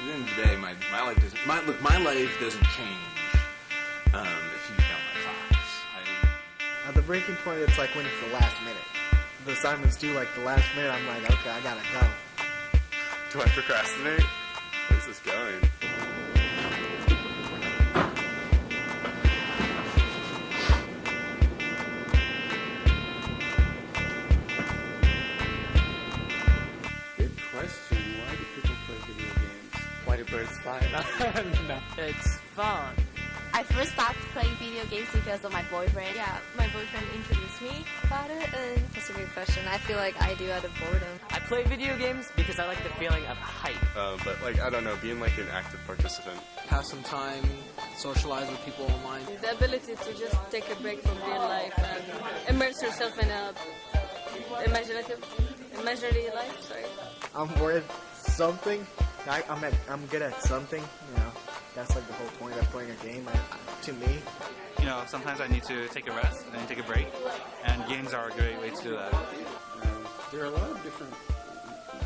the end of the day, my life doesn't change if you fail my class. At the breaking point, it's like when it's the last minute. The assignments due like the last minute. I'm like, okay, I gotta go. Do I procrastinate? Where's this going? Good question. Why do people play video games? Why do birds fly? No. It's fun. I first stopped playing video games because of my boyfriend. Yeah, my boyfriend introduced me about it, and that's a good question. I feel like I do out of boredom. I play video games because I like the feeling of hype. But like, I don't know, being like an active participant. Pass some time, socialize with people online. The ability to just take a break from real life and immerse yourself in a imaginary life. Sorry. I'm worth something. I'm good at something. You know, that's like the whole point of playing a game. To me, you know, sometimes I need to take a rest and take a break, and games are a great way to do that. There are a lot of different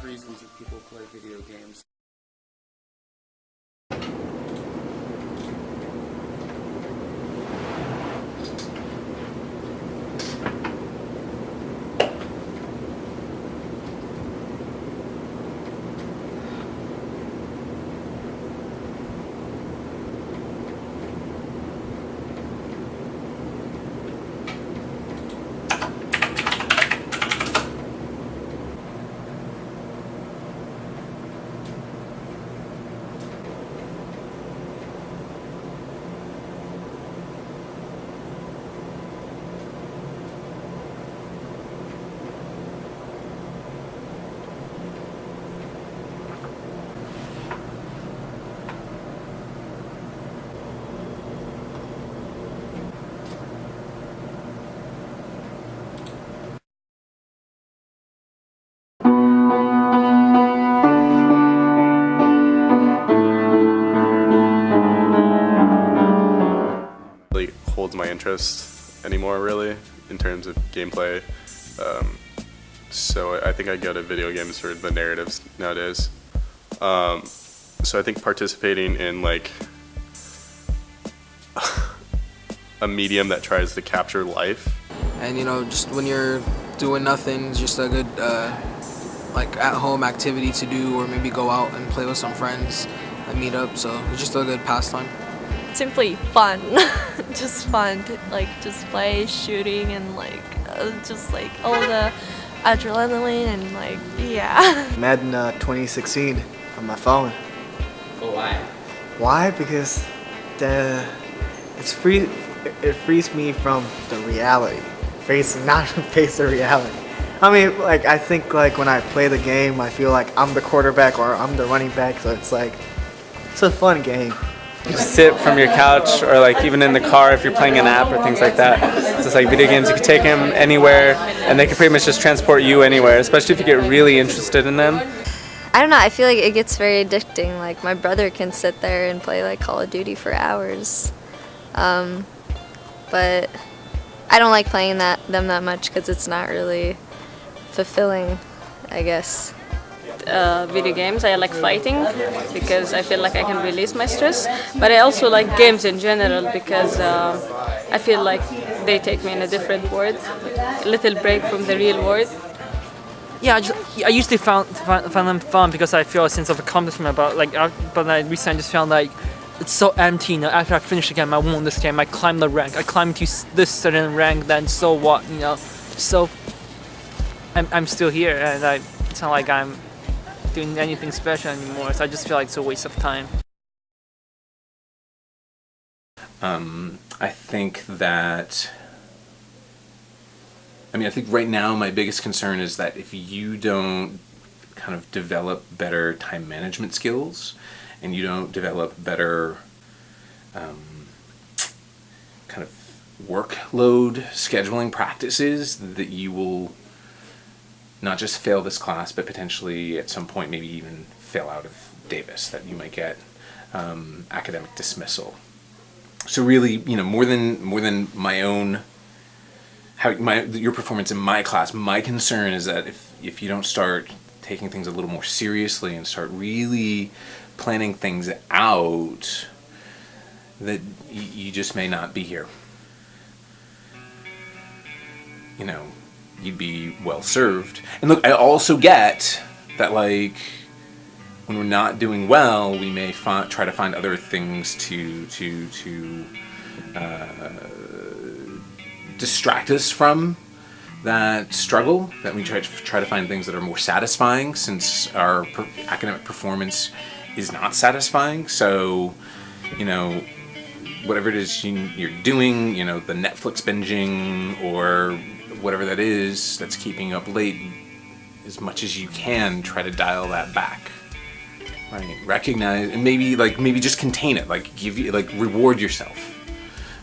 reasons that people play video games. Holds my interest anymore, really, in terms of gameplay. So I think I go to video games for the narratives nowadays. So I think participating in like a medium that tries to capture life. And you know, just when you're doing nothing, it's just a good like at-home activity to do, or maybe go out and play with some friends and meet up. So it's just a good pastime. Simply fun. Just fun to just play shooting and just all the adrenaline and yeah. Madden 2016 on my phone. Oh, why? Why? Because it's free. It frees me from the reality. Not face the reality. I mean, I think when I play the game, I feel like I'm the quarterback or I'm the running back. So it's it's a fun game. You just sit from your couch, or even in the car if you're playing an app or things like that. It's just like video games, you can take them anywhere and they can pretty much just transport you anywhere, especially if you get really interested in them. I don't know, I feel like it gets very addicting. My brother can sit there and play Call of Duty for hours. But I don't like playing them that much because it's not really fulfilling, I guess. Video games, I like fighting because I feel like I can release my stress, but I also like games in general because I feel like they take me in a different world, a little break from the real world. Yeah, I usually found them fun because I feel a sense of accomplishment but I recently just found it's so empty. After I finish the game, I won this game, I climb the rank, I climb to this certain rank, then so what, so I'm still here, and it's not like I'm doing anything special anymore, so I just feel like it's a waste of time. I think right now my biggest concern is that if you don't kind of develop better time management skills and you don't develop better kind of workload scheduling practices, that you will not just fail this class, but potentially at some point maybe even fail out of Davis, that you might get academic dismissal. So really, more than my own, your performance in my class, my concern is that if you don't start taking things a little more seriously and start really planning things out, that you just may not be here. You know, you'd be well served. And look, I also get that, like, when we're not doing well, we may try to find other things to distract us from that struggle, that we try to find things that are more satisfying, since our academic performance is not satisfying. So, you know, whatever it is you're doing, you know, the Netflix binging or whatever that is that's keeping you up late, as much as you can, try to dial that back. Right? Recognize, and maybe just contain it. Like, reward yourself.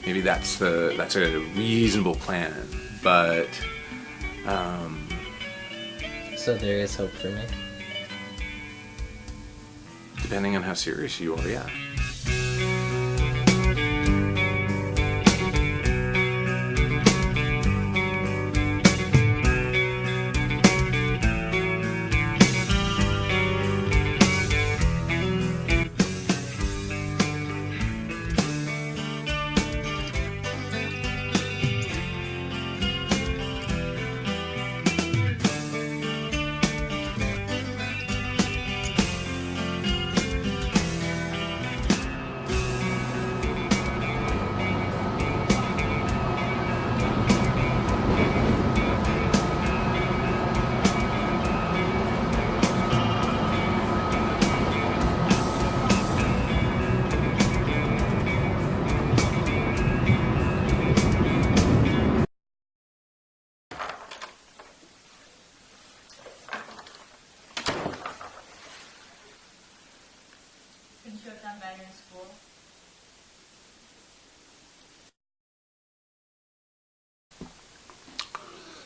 Maybe that's a reasonable plan. But so there is hope for me. Depending on how serious you are, yeah.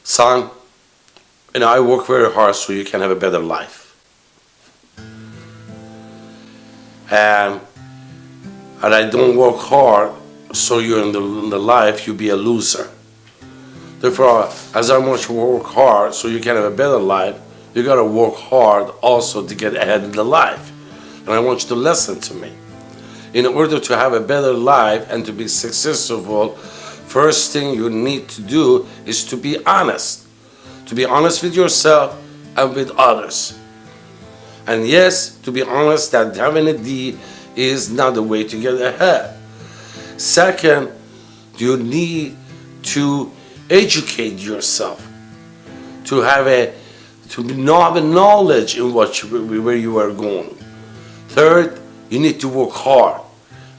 Son, you know, I work very hard so you can have a better life. And I don't work hard so you're in the life, you be a loser. Therefore, as I much work hard so you can have a better life, you gotta work hard also to get ahead in the life. And I want you to listen to me. In order to have a better life and to be successful, first thing you need to do is to be honest. To be honest with yourself and with others. And yes, to be honest, that having a D is not the way to get ahead. Second, you need to educate yourself. To have a knowledge in where you are going. Third, you need to work hard.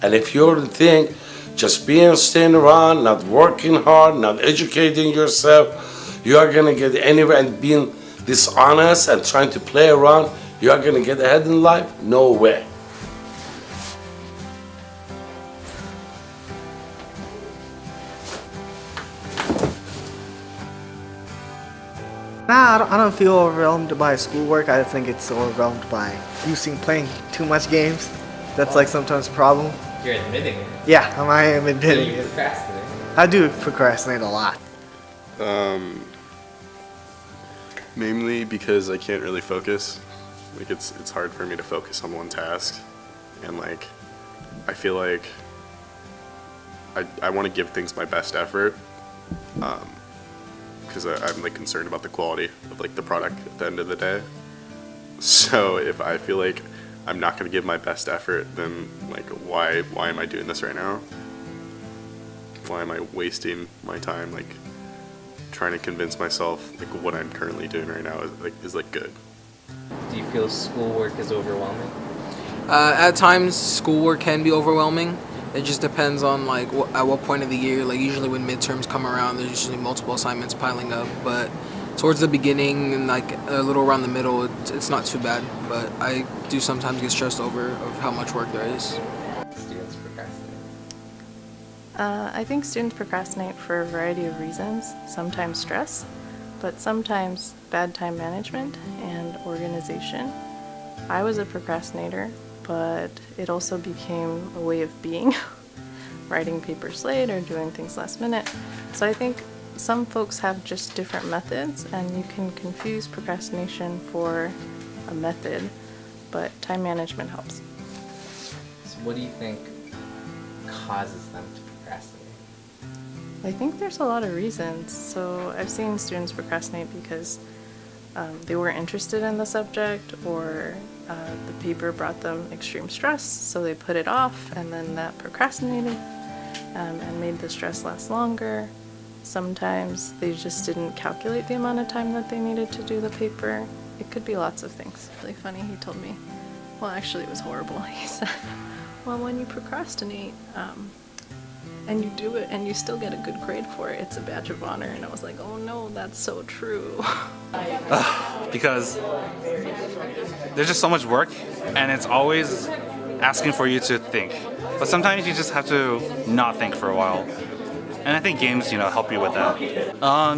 And if you think just staying around, not working hard, not educating yourself, you are going to get anywhere. And being dishonest and trying to play around, you are going to get ahead in life? No way. Nah, I don't feel overwhelmed by schoolwork. I think it's overwhelmed by playing too much games. That's like sometimes a problem. You're admitting it. Yeah, I am admitting You it. procrastinate. I do procrastinate a lot. Mainly because I can't really focus. Like it's hard for me to focus on one task, and like I feel like I want to give things my best effort, because I'm like concerned about the quality of like the product at the end of the day. So if I feel like I'm not going to give my best effort, then like why am I doing this right now? Why am I wasting my time like trying to convince myself like what I'm currently doing right now is good? Do you feel schoolwork is overwhelming? At times, schoolwork can be overwhelming. It just depends on like at what point of the year. Like usually when midterms come around, there's usually multiple assignments piling up. But towards the beginning and like a little around the middle, it's not too bad. But I do sometimes get stressed over of how much work there is. Students procrastinate. I think students procrastinate for a variety of reasons. Sometimes stress, but sometimes bad time management and organization. I was a procrastinator, but it also became a way of being, writing papers late or doing things last minute. So I think some folks have just different methods, and you can confuse procrastination for a method, but time management helps. What do you think causes them to procrastinate? I think there's a lot of reasons. So I've seen students procrastinate because they weren't interested in the subject, or the paper brought them extreme stress, so they put it off, and then that procrastinated and made the stress last longer. Sometimes they just didn't calculate the amount of time that they needed to do the paper. It could be lots of things. Really funny, he told me, well, actually it was horrible. He said, well, when you procrastinate and you do it and you still get a good grade for it, it's a badge of honor. And I was like, oh no, that's so true. Because there's just so much work, and it's always asking for you to think. But sometimes you just have to not think for a while. And I think games, help you with that.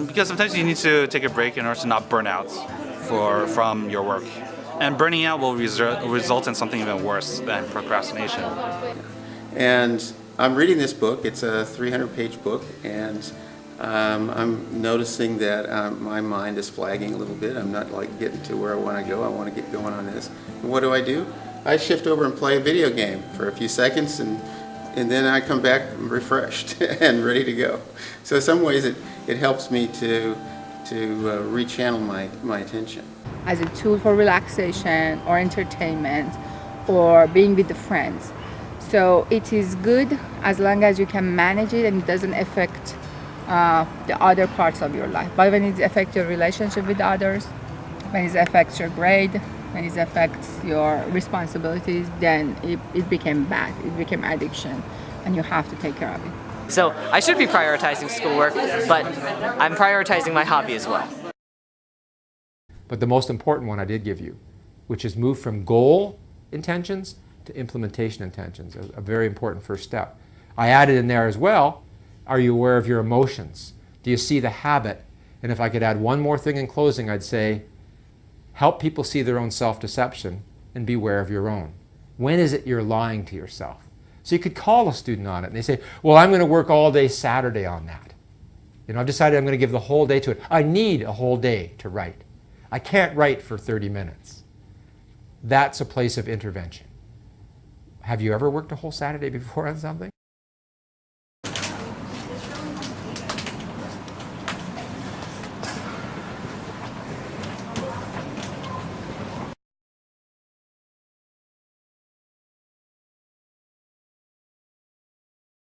Because sometimes you need to take a break in order to not burn out from your work. And burning out will result in something even worse than procrastination. And I'm reading this book. It's a 300-page book, and I'm noticing that my mind is flagging a little bit. I'm not getting to where I want to go. I want to get going on this. And what do? I shift over and play a video game for a few seconds, and then I come back refreshed and ready to go. So in some ways it helps me to rechannel my attention. As a tool for relaxation or entertainment or being with the friends. So it is good as long as you can manage it and it doesn't affect the other parts of your life. But when it affects your relationship with others, when it affects your grade, when it affects your responsibilities, then it became bad. It became addiction, and you have to take care of it. So I should be prioritizing schoolwork, but I'm prioritizing my hobby as well. But the most important one I did give you, which is move from goal intentions to implementation intentions, a very important first step. I added in there as well, are you aware of your emotions? Do you see the habit? And if I could add one more thing in closing, I'd say, help people see their own self-deception and beware of your own. When is it you're lying to yourself? So you could call a student on it and they say, well, I'm going to work all day Saturday on that. I've decided I'm going to give the whole day to it. I need a whole day to write. I can't write for 30 minutes. That's a place of intervention. Have you ever worked a whole Saturday before on something?